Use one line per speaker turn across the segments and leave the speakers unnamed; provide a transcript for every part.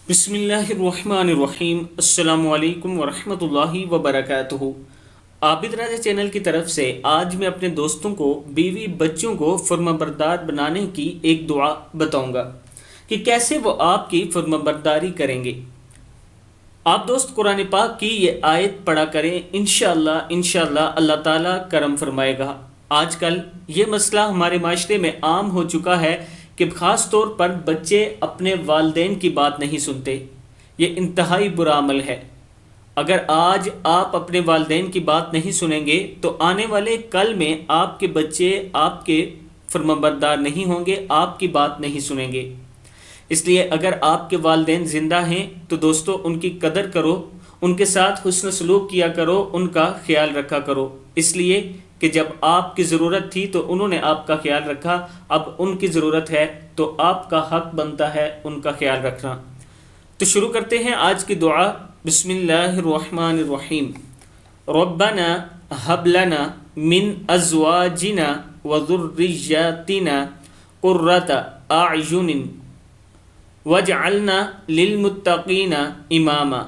بسم اللہ الرحمن الرحیم۔ السلام علیکم ورحمۃ اللہ وبرکاتہ۔ آبدراجہ چینل کی طرف سے آج میں اپنے دوستوں کو بیوی بچوں کو فرما بردار بنانے کی ایک دعا بتاؤں گا کہ کیسے وہ آپ کی فرما برداری کریں گے۔ آپ دوست قرآن پاک کی یہ آیت پڑھا کریں، انشاءاللہ اللہ تعالیٰ کرم فرمائے گا۔ آج کل یہ مسئلہ ہمارے معاشرے میں عام ہو چکا ہے کہ خاص طور پر بچے اپنے والدین کی بات نہیں سنتے۔ یہ انتہائی برا عمل ہے۔ اگر آج آپ اپنے والدین کی بات نہیں سنیں گے تو آنے والے کل میں آپ کے بچے آپ کے فرمانبردار نہیں ہوں گے، آپ کی بات نہیں سنیں گے۔ اس لیے اگر آپ کے والدین زندہ ہیں تو دوستو ان کی قدر کرو، ان کے ساتھ حسن سلوک کیا کرو، ان کا خیال رکھا کرو، اس لیے کہ جب آپ کی ضرورت تھی تو انہوں نے آپ کا خیال رکھا، اب ان کی ضرورت ہے تو آپ کا حق بنتا ہے ان کا خیال رکھنا۔ تو شروع کرتے ہیں آج کی دعا۔ بسم اللہ الرحمن الرحیم۔ ربنا هب لنا من ازواجنا وذرياتنا قرة اعین واجعلنا للمتقین اماما۔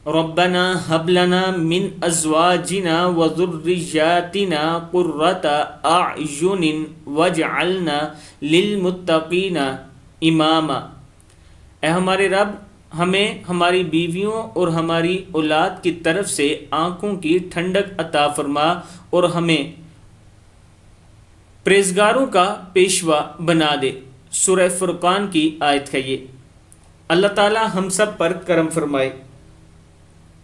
ربنا هب لنا من ازواجنا وذرياتنا قرة اعین واجعلنا للمتقین اماما۔ اے ہمارے رب، ہمیں ہماری بیویوں اور ہماری اولاد کی طرف سے آنکھوں کی ٹھنڈک عطا فرما اور ہمیں پرہیزگاروں کا پیشوا بنا دے۔ سورہ فرقان کی آیت ہے یہ۔ اللہ تعالی ہم سب پر کرم فرمائے۔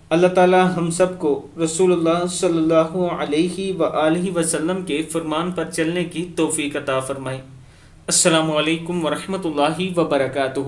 اللہ تعالی ہم سب کو رسول اللہ صلی اللہ علیہ وآلہ وسلم کے فرمان پر چلنے کی توفیق عطا فرمائے۔ السلام علیکم ورحمۃ اللہ وبرکاتہ۔